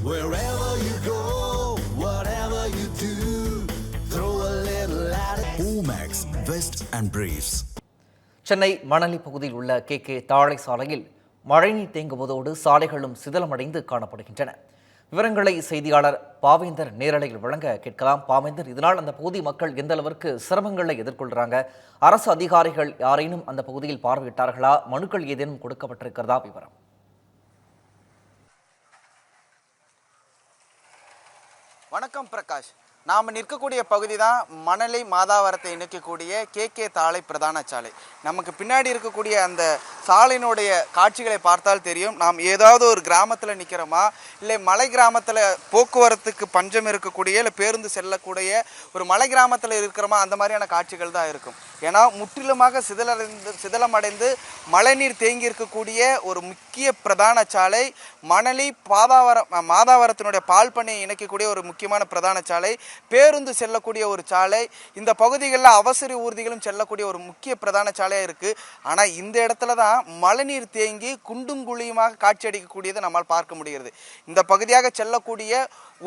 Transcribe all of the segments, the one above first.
Wherever you go, whatever you do, throw a little at it. Omax, Vest and Briefs. Chennai Manali பகுதியில் உள்ள K தாழை சாலையில் மழைநீர் தேங்குவதோடு சாலைகளும் சிதலமடைந்து காணப்படுகின்றன. விவரங்களை செய்தியாளர் பாவேந்தர் நேரலையில் வழங்க கேட்கலாம். பாவேந்தர், இதனால் அந்த பகுதி மக்கள் எந்த அளவிற்கு சிரமங்களை எதிர்கொள்கிறாங்க? அரசு அதிகாரிகள் யாரேனும் அந்த பகுதியில் பார்வையிட்டார்களா? மனுக்கள் ஏதேனும் கொடுக்கப்பட்டிருக்கிறதா? விவரம். வணக்கம் பிரகாஷ். நாம் நிற்கக்கூடிய பகுதி தான் மணலி மாதாவரத்தை இணைக்கக்கூடிய கே தாழை பிரதான சாலை. நமக்கு பின்னாடி இருக்கக்கூடிய அந்த சாலையினுடைய காட்சிகளை பார்த்தால் தெரியும், நாம் ஏதாவது ஒரு கிராமத்தில் நிற்கிறோமா, இல்லை மலை கிராமத்தில் போக்குவரத்துக்கு பஞ்சம் இருக்கக்கூடிய இல்லை பேருந்து செல்லக்கூடிய ஒரு மலை கிராமத்தில் இருக்கிறோமா, அந்த மாதிரியான காட்சிகள் தான் இருக்கும். ஏன்னா முற்றிலுமாக சிதலமடைந்து மழைநீர் தேங்கி இருக்கக்கூடிய ஒரு முக்கிய பிரதான சாலை மணலி மாதாவரத்தினுடைய பால் பண்ணையை இணைக்கக்கூடிய ஒரு முக்கியமான பிரதான சாலை, பேருந்து செல்லக்கூடிய ஒரு சாலை. இந்த பகுதிகளில் அவசர ஊர்திகளும் செல்லக்கூடிய ஒரு முக்கிய பிரதான சாலையாக இருக்குது. ஆனால் இந்த இடத்துல தான் மழைநீர் தேங்கி குண்டும் குழியுமாக காட்சி அளிக்கக்கூடியதை நம்மால் பார்க்க முடிகிறது. இந்த பகுதியாக செல்லக்கூடிய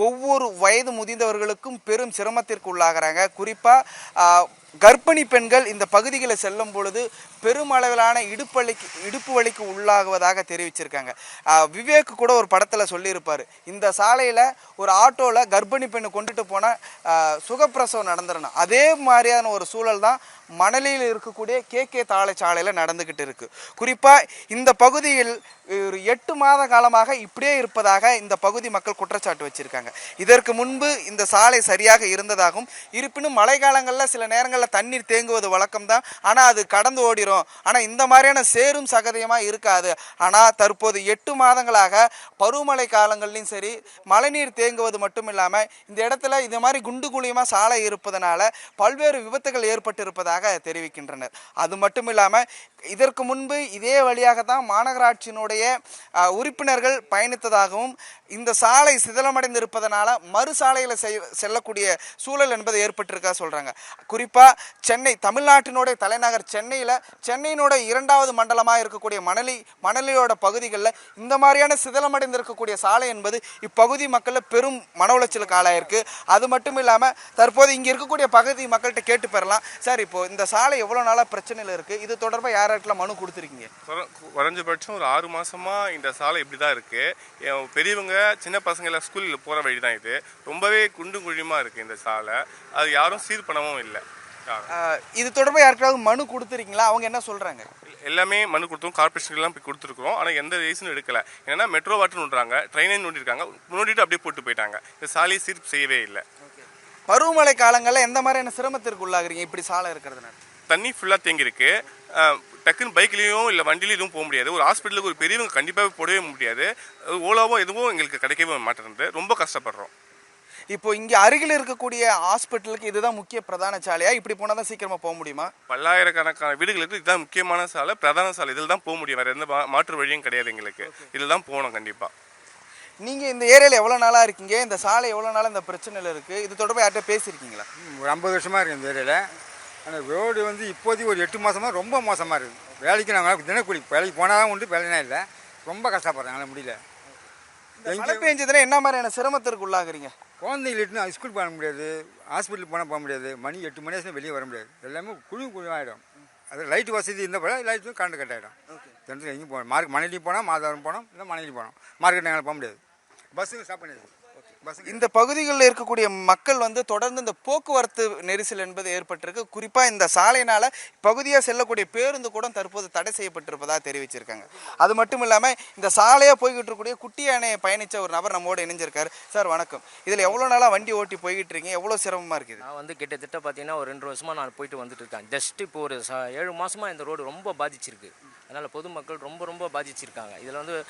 ஒவ்வொரு வயது முதிர்ந்தவர்களுக்கும் பெரும் சிரமத்திற்கு உள்ளாகிறாங்க. குறிப்பாக கர்ப்பிணி பெண்கள் இந்த பகுதிகளை செல்லும் பொழுது பெருமளவிலான இடுப்பு வலிக்கு உள்ளாகுவதாக தெரிவிச்சிருக்காங்க. விவேக் கூட ஒரு படத்தில் சொல்லியிருப்பார், இந்த சாலையில் ஒரு ஆட்டோவில் கர்ப்பிணி பெண்ணு கொண்டுட்டு போனால் சுகப்பிரசவம் நடந்துடணும். அதே மாதிரியான ஒரு சூழல் தான் மணலியில் இருக்கக்கூடிய கே தாழை சாலையில் நடந்துக்கிட்டு இருக்குது. குறிப்பாக இந்த பகுதியில் ஒரு 8 மாத காலமாக இப்படியே இருப்பதாக இந்த பகுதி மக்கள் குற்றச்சாட்டு வச்சுருக்காங்க. இதற்கு முன்பு இந்த சாலை சரியாக இருந்ததாகவும், இருப்பினும் மழை காலங்களில் சில நேரங்களில் தண்ணீர் தேங்குவது வழக்கம்தான், ஆனால் அது கடந்து ஓடிடும். ஆனால் இந்த மாதிரியான சேரும் சகதியமாக இருக்காது. ஆனால் தற்போது 8 மாதங்களாக பருவமழை காலங்கள்லையும் சரி மழைநீர் தேங்குவது மட்டும் இல்லாமல் இந்த இடத்துல இந்த மாதிரி குண்டு குழியமாக சாலை இருப்பதனால பல்வேறு விபத்துகள் ஏற்பட்டு இருப்பதாக தெரிவிக்கின்றனர். அது மட்டும் இல்லாமல் இதற்கு முன்பு இதே வழியாக தான் மாநகராட்சியினுடைய உறுப்பினர்கள் பயணித்ததாகவும், இந்த சாலை சிதலமடைந்து இருப்பதனால மறு சாலையில் செல்லக்கூடிய சூழல் என்பது ஏற்பட்டிருக்கா சொல்றாங்க. குறிப்பாக சென்னை, தமிழ்நாட்டினுடைய தலைநகர் சென்னையினுடைய 2வது மண்டலமாக இருக்கக்கூடிய மணலியோட பகுதிகளில் இந்த மாதிரியான சிதலமடைந்து இருக்கக்கூடிய சாலை என்பது இப்பகுதி மக்களில் பெரும் மன உளைச்சலுக்கு ஆளாயிருக்கு. அது மட்டும் இல்லாமல் தற்போது இங்கே இருக்கக்கூடிய பகுதி மக்கள்கிட்ட கேட்டு பெறலாம். சார், இப்போ இந்த சாலை எவ்வளோ நாளாக பிரச்சனையில் இருக்குது? இது தொடர்பாக யாருக்கெல்லாம் மனு கொடுத்துருக்கீங்க? குறைஞ்சபட்சம் ஒரு 6 மாசமா இந்த சாலை இப்படி தான் இருக்கு. பெரியவங்க சின்ன பசங்க எல்லாம் ஸ்கூலில் போகிற வழி தான் இது. ரொம்பவே குண்டும் குழியுமா இருக்குது இந்த சாலை. அது யாரும் சீர் பண்ணவும் இல்லை. இது தொடர்பாக யாருக்காவது மனு கொடுத்துருக்கீங்களா? அவங்க என்ன சொல்கிறாங்க? எல்லாமே மனு கொடுத்தோம், கார்பரேஷன்லாம் போய் கொடுத்துருக்குறோம். ஆனால் எந்த ரீசனும் எடுக்கலை. ஏன்னா மெட்ரோ வாட்டர் நோண்டுறாங்க, ட்ரெயினை நோண்டிருக்காங்க, நோண்டிட்டு அப்படியே போட்டு போயிட்டாங்க. இந்த சாலையை சீர் செய்யவே இல்லை. பருவமழை காலங்களில் எந்த மாதிரியான சிரமத்திற்கு உள்ளாகிறீங்க இப்படி சாலை இருக்கிறதுனால? தண்ணி ஃபுல்லாக தேங்கியிருக்கு. டக்குன்னு பைக்லேயும் இல்லை வண்டியிலும் எதுவும் போக முடியாது. ஒரு ஹாஸ்பிட்டலுக்கு ஒரு பெரியவங்க கண்டிப்பாக போடவே முடியாது. ஓலாவோ எதுவும் எங்களுக்கு கிடைக்கவே மாட்டேங்குது. ரொம்ப கஷ்டப்படுறோம். இப்போ இங்கே அருகில் இருக்கக்கூடிய ஹாஸ்பிட்டலுக்கு இதுதான் முக்கிய பிரதான சாலையா? இப்படி போனால் தான் சீக்கிரமாக போக முடியுமா? பல்லாயிரக்கணக்கான வீடுகளுக்கு இதுதான் முக்கியமான சாலை, பிரதான சாலை. இதில் தான் போக முடியும். வேறு எந்த மாற்று வழியும் கிடையாது எங்களுக்கு. இதில் தான் போகணும் கண்டிப்பாக. நீங்கள் இந்த ஏரியாவில் எவ்வளோ நாளாக இருக்கீங்க? இந்த சாலை எவ்வளோ நாளாக இந்த பிரச்சனையில் இருக்குது? இது தொடர்பாக யார்கிட்ட பேசியிருக்கீங்களா? ஒரு 50 வருஷமாக இருக்குது இந்த ஏரியாவில். ஆனால் ரோடு இப்போதைக்கு ஒரு 8 மாதமாக ரொம்ப மோசமாக இருக்குது. வேலைக்கு நாங்கள் தினக்கூலி வேலைக்கு போனால் தான் உண்டு, வேலைனா இல்லை. ரொம்ப கஷ்டப்படுறேன், எங்களால் முடியல. மழை பெஞ்சதுன்னா என்ன மாதிரியான சிரமத்திற்கு உள்ளாகிறீங்க? குழந்தைங்களுக்கு ஸ்கூல் போக முடியாது, ஹாஸ்பிட்டலுக்கு போக முடியாது. மணி 8 மணி ஆச்சுன்னா வெளியே வர முடியாது. எல்லாமே குழியும் அது லைட்டு வசதி இருந்த போல லைட்டும் கரண்ட் கட் ஆகிடும். எங்கேயும் போகணும், மணலியும் போனால் மாதவரம் போனோம், இல்லை மணலியும் போனோம். மார்க்கெட் எங்களால் போக முடியாது. பஸ்ஸுங்க ஸ்டாப் பண்ணிடுது. இந்த பகுதிகளில் இருக்கக்கூடிய மக்கள் தொடர்ந்து இந்த போக்குவரத்து நெரிசல் என்பது ஏற்பட்டிருக்கு. குறிப்பாக இந்த சாலையினால் பகுதியாக செல்லக்கூடிய பேருந்து கூட தற்போது தடை செய்யப்பட்டிருப்பதாக தெரிவிச்சிருக்காங்க. அது மட்டும் இல்லாமல் இந்த சாலையாக போய்கிட்டு இருக்கக்கூடிய குட்டி யானையை பயணித்த ஒரு நபர் நம்மோடு இணைஞ்சிருக்காரு. சார் வணக்கம். இதில் எவ்வளோ நாளாக வண்டி ஓட்டி போய்கிட்டு இருக்கீங்க? எவ்வளோ சிரமமாக இருக்குது? நான் கிட்டத்தட்ட பார்த்தீங்கன்னா ஒரு 2 வருஷமாக நான் போயிட்டு வந்துட்டு இருக்கேன். ஜஸ்ட் இப்போ ஒரு 7 மாதமாக இந்த ரோடு ரொம்ப பாதிச்சிருக்கு. அதனால் பொதுமக்கள் ரொம்ப பாதிச்சிருக்காங்க. இதில்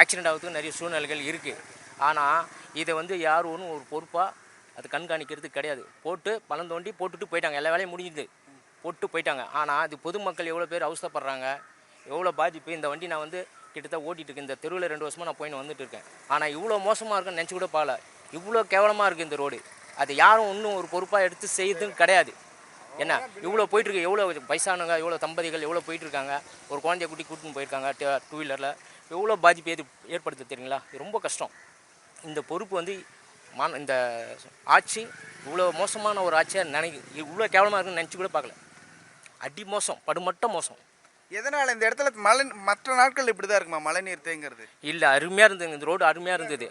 ஆக்சிடென்ட் ஆகிறதுக்கு நிறைய சூழ்நிலைகள் இருக்குது. ஆனால் இதை யார் ஒன்றும் ஒரு பொறுப்பாக அது கண்காணிக்கிறது கிடையாது. போட்டு பழம் தோண்டி போட்டுட்டு போயிட்டாங்க. எல்லா வேலையும் முடிஞ்சுது, போட்டு போயிட்டாங்க. ஆனால் அது பொதுமக்கள் எவ்வளோ பேர் அவஸ்தைப்படுறாங்க, எவ்வளோ பாதிப்பு. இந்த வண்டி நான் கிட்டத்தட்ட ஓட்டிகிட்டு இருக்கேன். இந்த தெருவில் 2 வருஷமாக நான் போயின்னு வந்துட்டு இருக்கேன். ஆனால் இவ்வளோ மோசமாக இருக்குன்னு நினச்சி கூட பார்க்கல. இவ்வளோ கேவலமாக இருக்குது இந்த ரோடு. அது யாரும் இன்னும் ஒரு பொறுப்பாக எடுத்து செய்யறதும் கிடையாது. என்ன இவ்வளோ போயிட்டுருக்கு? எவ்வளோ வயசானவங்க, எவ்வளோ தம்பதிகள் எவ்வளோ போயிட்டுருக்காங்க. ஒரு குழந்தைய கூட்டின்னு போயிருக்காங்க 2 வீலரில். எவ்வளோ பாதிப்பு ஏற்படுத்த தெரியுங்களா? ரொம்ப கஷ்டம். இந்த பொறுப்பு வந்து இந்த ஆட்சி இவ்வளோ மோசமான ஒரு ஆட்சியாக இவ்வளோ கேவலமாக இருக்குன்னு நினச்சி கூட பார்க்கல. அடி மோசம், படுமட்டம் மோசம். எதனால் இந்த இடத்துல மற்ற நாட்கள் இப்படி தான் இருக்குமா மழை நீர் தேங்கிறது? இல்லை, அருமையாக இருந்தது. இந்த ரோடு அருமையாக இருந்தது.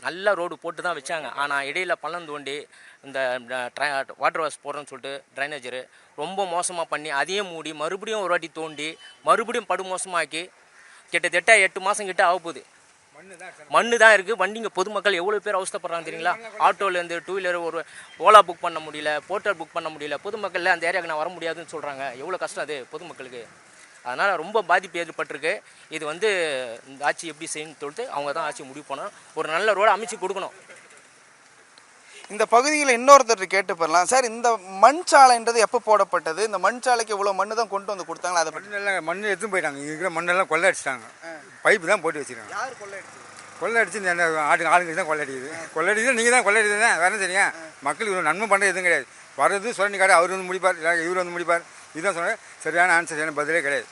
நல்ல ரோடு போட்டு தான் வச்சாங்க. ஆனால் இடையில பள்ளம் தோண்டி இந்த வாட்டர் வாஷ் போடுறோன்னு சொல்லிட்டு ட்ரைனேஜரு ரொம்ப மோசமாக பண்ணி அதையும் மூடி மறுபடியும் ஒரு வாட்டி தோண்டி மறுபடியும் படு மோசமாக்கி கிட்டத்தட்ட 8 மாதம் கிட்ட ஆக போகுது. மண்ணு தான் இருக்குது. வண்டிங்க பொதுமக்கள் எவ்வளோ பேர் அவஸ்தப்படுறாங்க தெரியுங்களா? ஆட்டோலேருந்து 2 வீலர் ஒரு ஓலா புக் பண்ண முடியல, போர்ட்டர் புக் பண்ண முடியல. பொதுமக்கள் அந்த ஏரியாவுக்கு நான் வர முடியாதுன்னு சொல்கிறாங்க. எவ்வளோ கஷ்டம் அது பொதுமக்களுக்கு. அதனால் ரொம்ப பாதிப்பு ஏற்பட்டிருக்கு. இது வந்து இந்த ஆட்சி எப்படி செய்யணும்னு சொல்லிட்டு அவங்க தான் ஆட்சி முடிவு பண்ணணும். ஒரு நல்ல ரோடு அமைச்சு கொடுக்கணும். இந்த பகுதியில் இன்னொருத்தர் கேட்டு போடலாம் சார், இந்த மண் சாலைன்றது எப்போ போடப்பட்டது? இந்த மண் சாலைக்கு இவ்வளோ மண்ணு தான் கொண்டு வந்து கொடுத்தாங்களா? அதை பற்றி மண்ணெல்லாம் மண் எடுத்து போயிட்டாங்க. இருக்கிற மண்ணெல்லாம் கொள்ளை அடிச்சிட்டாங்க. பைப்பு தான் போட்டு வச்சுருக்காங்க. யார் கொள்ளையடிச்சு? கொள்ளை அடிச்சு இந்த ஆளுங்க தான் கொள்ளடிக்குது. கொள்ளடிச்சு நீங்கள் தான் கொள்ளடிது தான் வேறு தெரியும். மக்களுக்கு ஒரு நன்மை பண்ணுறது எதுவும் கிடையாது. வர்றது சுரண்டி காடு அவர் வந்து முடிப்பார், இல்லை இவர் வந்து முடிப்பார். இதுதான் சொன்னேன். சரியான ஆன்சர், சரியான பதிலே கிடையாது.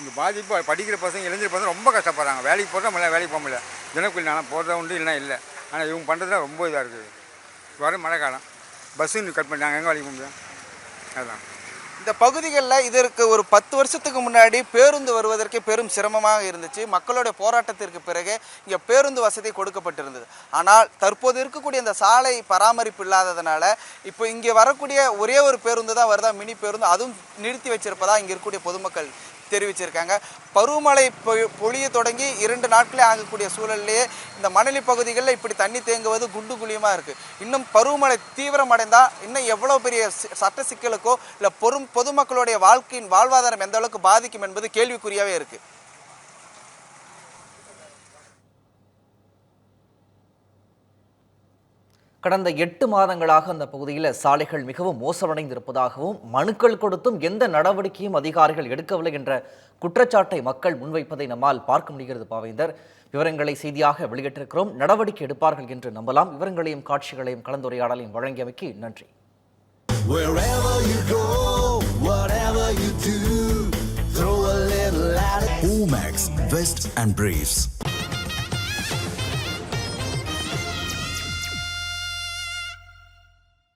இந்த பாதிப்பு படிக்கிற பசங்க இளைஞர் பசங்க ரொம்ப கஷ்டப்படுறாங்க. வேலைக்கு போகிறதா முடியல, வேலைக்கு போக முடியல. தினக்கூலி நாளாக போகிறதா உண்டு, இல்லைனா இல்லை. ஆனால் இவங்க பண்ணுறதுலாம் ரொம்ப இதாக இருக்குது. வர மழை காலம் பஸ்ஸு கட் பண்ணிட்டாங்க, எங்கே வேலைக்கு போக முடியும்? அதுதான் இந்த பகுதிகளில் இதற்கு ஒரு 10 வருஷத்துக்கு முன்னாடி பேருந்து வருவதற்கே பெரும் சிரமமாக இருந்துச்சு. மக்களுடைய போராட்டத்திற்கு பிறகு இங்கே பேருந்து வசதி கொடுக்கப்பட்டிருந்தது. ஆனால் தற்போது இருக்கக்கூடிய இந்த சாலை பராமரிப்பு இல்லாததுனால இப்போ இங்கே வரக்கூடிய ஒரே ஒரு பேருந்து தான் வருதா, மினி பேருந்து, அதுவும் நிறுத்தி வச்சிருப்பதா இங்கே இருக்கக்கூடிய பொதுமக்கள் தெரிவிச்சிருக்காங்க. பருவமழை பொழிய தொடங்கி 2 நாட்களே ஆகக்கூடிய சூழல்லையே இந்த மணலி பகுதிகளில் இப்படி தண்ணி தேங்குவது குண்டு குழியுமாக இருக்குது. இன்னும் பருவமழை தீவிரமடைந்தால் இன்னும் எவ்வளோ பெரிய சட்ட சிக்கலுக்கோ இல்லை பொதுமக்களுடைய வாழ்வாதாரம் எந்த அளவுக்கு பாதிக்கும் என்பது கேள்விக்குறியாகவே இருக்குது. கடந்த 8 மாதங்களாக அந்த பகுதியில் சாலைகள் மிகவும் மோசமடைந்திருப்பதாகவும் மனுக்கள் கொடுத்தும் எந்த நடவடிக்கையும் அதிகாரிகள் எடுக்கவில்லை என்ற குற்றச்சாட்டை மக்கள் முன்வைப்பதை நம்மால் பார்க்க முடிகிறது. பாவேந்தர், விவரங்களை செய்தியாக வெளியிட்டிருக்கிறோம். நடவடிக்கை எடுப்பார்கள் என்று நம்பலாம். விவரங்களையும் காட்சிகளையும் கலந்துரையாடலையும் வழங்கியமைக்கு நன்றி. Wherever you go, whatever you do, throw a little at it. Omax, Vest and Briefs.